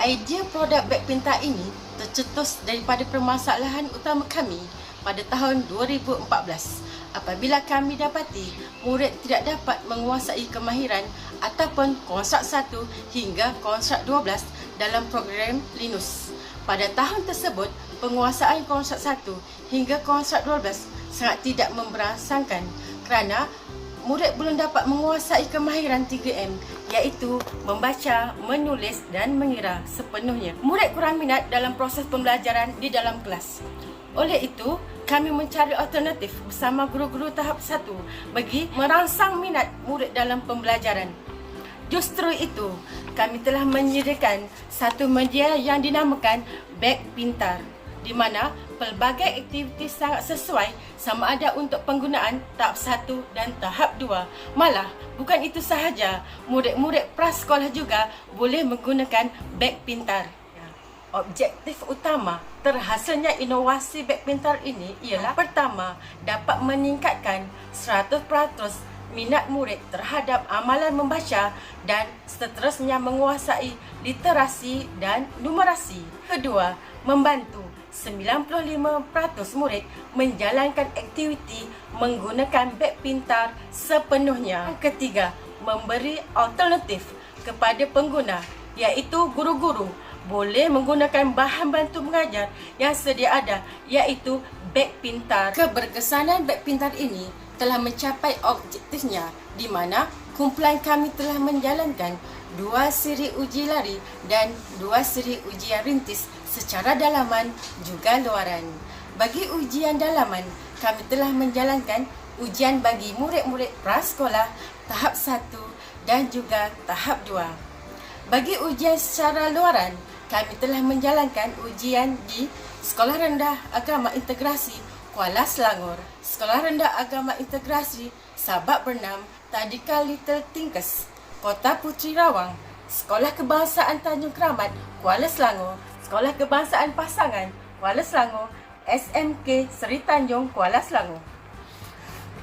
Idea produk beg pintar ini tercetus daripada permasalahan utama kami pada tahun 2014 apabila kami dapati murid tidak dapat menguasai kemahiran ataupun konstruk 1 hingga konstruk 12 dalam program Linux. Pada tahun tersebut, penguasaan konstruk 1 hingga konstruk 12 sangat tidak memberangsangkan kerana murid belum dapat menguasai kemahiran 3M iaitu membaca, menulis dan mengira sepenuhnya. Murid kurang minat dalam proses pembelajaran di dalam kelas. Oleh itu, kami mencari alternatif bersama guru-guru tahap 1 bagi merangsang minat murid dalam pembelajaran. Justru itu, kami telah menyediakan satu media yang dinamakan Beg Pintar, di mana pelbagai aktiviti sangat sesuai sama ada untuk penggunaan tahap 1 dan tahap 2. Malah, bukan itu sahaja, murid-murid prasekolah juga boleh menggunakan beg pintar. Objektif utama terhasilnya inovasi beg pintar ini ialah pertama, dapat meningkatkan 100% minat murid terhadap amalan membaca dan seterusnya menguasai literasi dan numerasi. Kedua, membantu 95% murid menjalankan aktiviti menggunakan beg pintar sepenuhnya. Ketiga, memberi alternatif kepada pengguna iaitu guru-guru boleh menggunakan bahan bantu mengajar yang sedia ada iaitu beg pintar. Keberkesanan beg pintar ini telah mencapai objektifnya di mana kumpulan kami telah menjalankan 2 siri uji lari dan 2 siri ujian rintis secara dalaman juga luaran. Bagi ujian dalaman, kami telah menjalankan ujian bagi murid-murid prasekolah tahap 1 dan juga tahap 2. Bagi ujian secara luaran, kami telah menjalankan ujian di Sekolah Rendah Agama Integrasi Kuala Selangor, Sekolah Rendah Agama Integrasi Sabak Bernam Tadika Little Tinkers, Kota Puteri Rawang, Sekolah Kebangsaan Tanjung Keramat Kuala Selangor, Sekolah Kebangsaan Pasangan Kuala Selangor, SMK Seri Tanjung Kuala Selangor.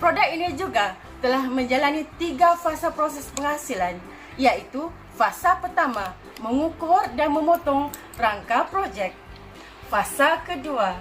Produk ini juga telah menjalani 3 fasa proses penghasilan iaitu fasa pertama, mengukur dan memotong rangka projek. Fasa kedua,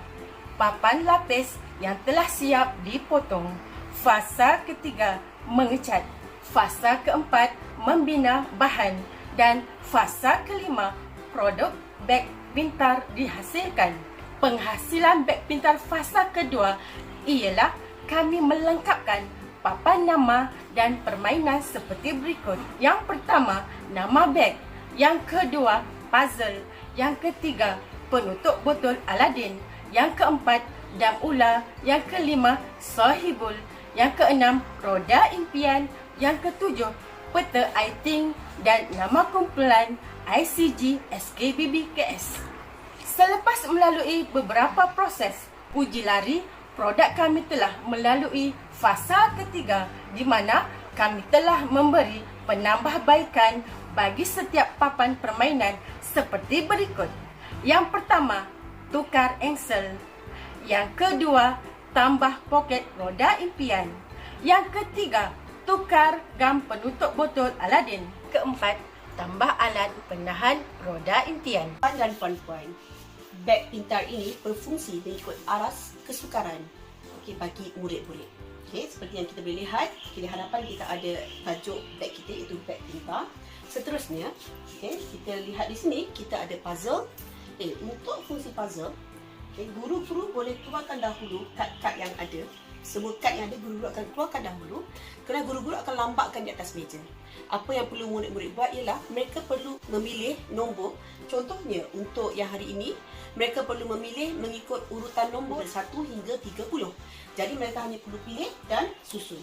papan lapis yang telah siap dipotong. Fasa ketiga, mengecat. Fasa keempat, membina bahan. Dan fasa kelima, produk beg pintar dihasilkan. Penghasilan beg pintar fasa kedua ialah kami melengkapkan papan nama dan permainan seperti berikut. Yang pertama, nama beg. Yang kedua, puzzle. Yang ketiga, penutup botol Aladin. Yang keempat, dam ula. Yang kelima, sahibul. Yang keenam, roda impian. Yang ketujuh, peta I Think dan nama kumpulan ICG SKBBKS. Selepas melalui beberapa proses uji lari, produk kami telah melalui fasa ketiga di mana kami telah memberi penambahbaikan bagi setiap papan permainan seperti berikut. Yang pertama, tukar engsel. Yang kedua, tambah poket roda impian. Yang ketiga, tukar gam penutup botol Aladin. Keempat, tambah alat penahan roda impian. Dan puan-puan, beg pintar ini berfungsi mengikut aras kesukaran bagi murid-murid. Seperti yang kita boleh lihat, di hadapan kita ada tajuk beg kita iaitu beg pintar. Seterusnya, kita lihat di sini kita ada puzzle. Untuk fungsi puzzle, guru-guru boleh keluarkan dahulu kad-kad yang ada. Semua kad yang ada guru-guru akan keluarkan dahulu kerana guru-guru akan lambatkan di atas meja. Apa yang perlu murid-murid buat ialah mereka perlu memilih nombor. Contohnya untuk yang hari ini, mereka perlu memilih mengikut urutan nombor 1 hingga 30. Jadi mereka hanya perlu pilih dan susun.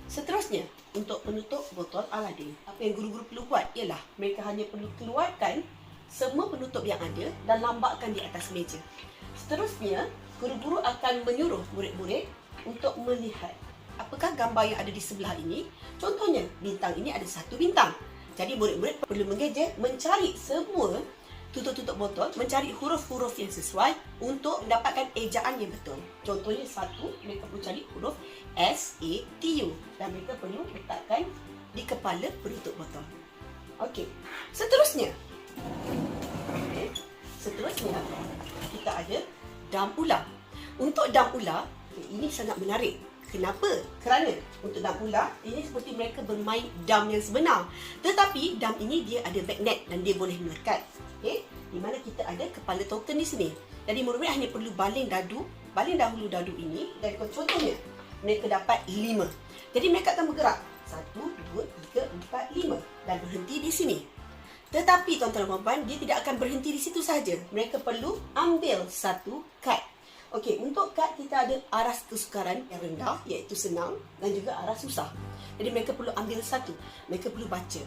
Seterusnya, untuk penutup botol Aladin, apa yang guru-guru perlu buat ialah mereka hanya perlu keluarkan semua penutup yang ada dan lambatkan di atas meja. Seterusnya, guru-guru akan menyuruh murid-murid untuk melihat apakah gambar yang ada di sebelah ini. Contohnya, bintang ini ada 1 bintang. Jadi murid-murid perlu mengejar, mencari semua tutup-tutup botol, mencari huruf-huruf yang sesuai untuk mendapatkan ejaan yang betul. Contohnya 1, mereka perlu cari huruf S-A-T-U dan mereka perlu letakkan di kepala penutup botol. Okey, seterusnya seterusnya, kita ada dam ular. Untuk dam ular, ini sangat menarik. Kenapa? Kerana untuk dam ular, ini seperti mereka bermain dam yang sebenar. Tetapi dam ini dia ada magnet dan dia boleh melekat. Okay? Di mana kita ada kepala token di sini. Jadi murid-murid hanya perlu baling dahulu dadu ini. Dan contohnya, mereka dapat 5. Jadi mereka akan bergerak 1, 2, 3, 4, 5 dan berhenti di sini. Tetapi tuan-tuan dan puan-puan, dia tidak akan berhenti di situ saja. Mereka perlu ambil satu kad. Okey, untuk kad kita ada aras kesukaran yang rendah, iaitu senang, dan juga aras susah. Jadi mereka perlu ambil satu. Mereka perlu baca.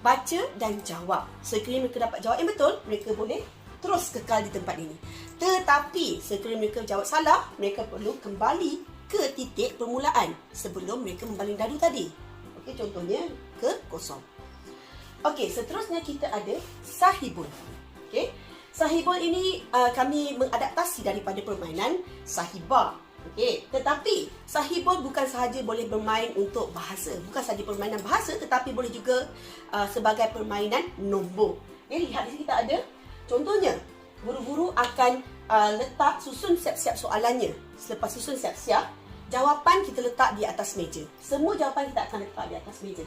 Baca dan jawab. Sekiranya mereka dapat jawab yang betul, mereka boleh terus kekal di tempat ini. Tetapi sekiranya mereka jawab salah, mereka perlu kembali ke titik permulaan sebelum mereka membaling dadu tadi. Okey, contohnya ke kosong. Okey, seterusnya kita ada sahibun. Okey, sahibun ini kami mengadaptasi daripada permainan sahibah. Okey, tetapi sahibun bukan sahaja boleh bermain untuk bahasa, bukan sahaja permainan bahasa, tetapi boleh juga sebagai permainan nombor. Okey, lihat di sini kita ada contohnya. Guru-guru akan letak susun siap-siap soalannya. Selepas susun siap-siap, jawapan kita letak di atas meja. Semua jawapan kita akan letak di atas meja.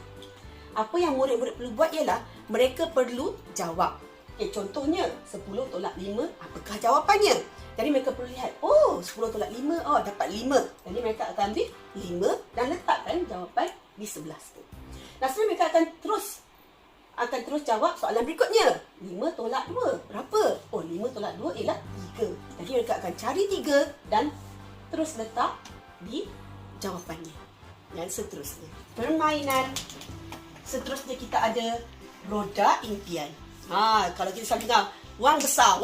Apa yang murid-murid perlu buat ialah mereka perlu jawab. Okay, contohnya 10 tolak 5, apakah jawapannya? Jadi mereka perlu lihat, oh 10 tolak 5, oh dapat 5. Jadi mereka akan ambil 5 dan letakkan jawapan di sebelah situ. Nah, sebenarnya mereka akan terus jawab soalan berikutnya. 5 tolak 2, berapa? Oh 5 tolak 2 ialah 3. Jadi mereka akan cari 3 dan terus letak di jawapannya. Dan seterusnya. Permainan seterusnya kita ada roda impian. Kalau kita selalu dengar wang besar,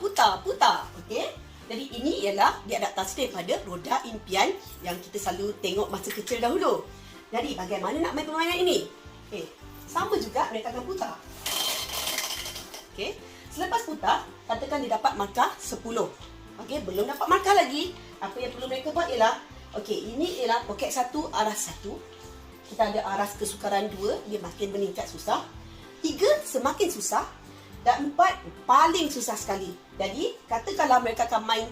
putar. Okey. Jadi ini ialah diadaptasi daripada roda impian yang kita selalu tengok masa kecil dahulu. Jadi bagaimana nak main permainan ini? Okey. Sama juga mereka akan putar. Okey. Selepas putar, katakan dia dapat markah 10. Okey, belum dapat markah lagi. Apa yang perlu mereka buat ialah, okey, ini ialah poket 1, aras 1. Kita ada aras kesukaran 2, dia makin meningkat susah. 3 semakin susah. Dan 4 paling susah sekali. Jadi, katakanlah mereka akan main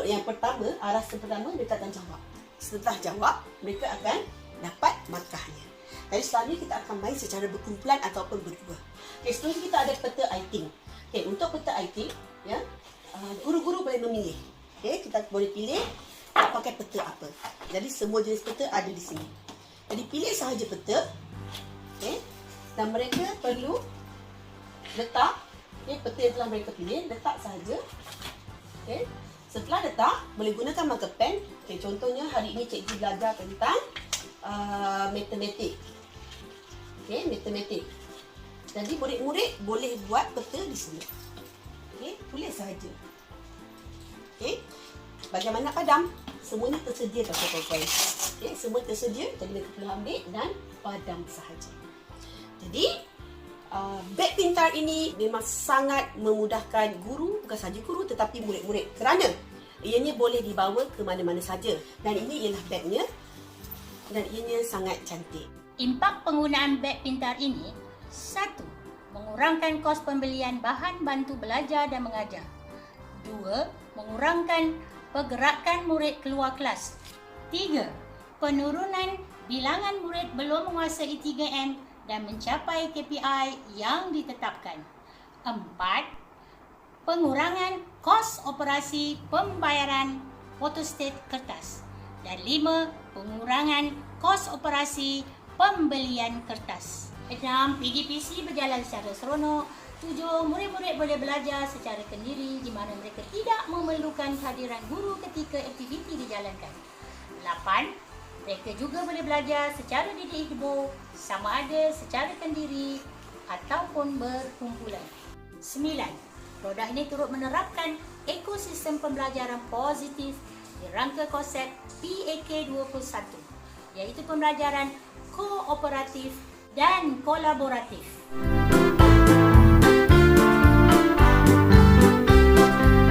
yang pertama, aras yang pertama, mereka akan jawab. Setelah jawab, mereka akan dapat markahnya. Jadi, selanjutnya kita akan main secara berkumpulan ataupun berdua. Okay, seterusnya kita ada peta iting. Okay, untuk peta iting, ya, guru-guru boleh memilih. Okay, kita boleh pilih nak pakai peta apa. Jadi, semua jenis peta ada di sini. Jadi pilih sahaja peta, okay? Dan mereka perlu letak, okay, peta yang telah mereka pilih, letak sahaja. Okay? Setelah letak, boleh gunakan marker pen. Okay, contohnya hari ini cikgu belajar tentang matematik. Okay, matematik. Jadi murid-murid boleh buat peta di sini. Okay, tulis sahaja. Okay? Bagaimana padam? Semuanya tersedia tuan-tuan. Okay, semua tersedia, jadi mereka perlu ambil dan padam sahaja. Jadi, beg pintar ini memang sangat memudahkan guru, bukan sahaja guru tetapi murid-murid. Kerana ianya boleh dibawa ke mana-mana saja. Dan ini ialah begnya dan ianya sangat cantik. Impak penggunaan beg pintar ini: 1. Mengurangkan kos pembelian bahan bantu belajar dan mengajar. 2. Mengurangkan pergerakan murid keluar kelas. 3. Penurunan bilangan murid belum menguasai 3M dan mencapai KPI yang ditetapkan. 4. Pengurangan kos operasi pembayaran fotostat kertas. Dan 5. Pengurangan kos operasi pembelian kertas. 6. PDPC berjalan secara seronok. 7. Murid-murid boleh belajar secara kendiri di mana mereka tidak memerlukan kehadiran guru ketika aktiviti dijalankan. 8. Mereka juga boleh belajar secara didik hidup, sama ada secara kendiri ataupun berkumpulan. 9. Produk ini turut menerapkan ekosistem pembelajaran positif di rangka konsep PAK21, iaitu pembelajaran kooperatif dan kolaboratif.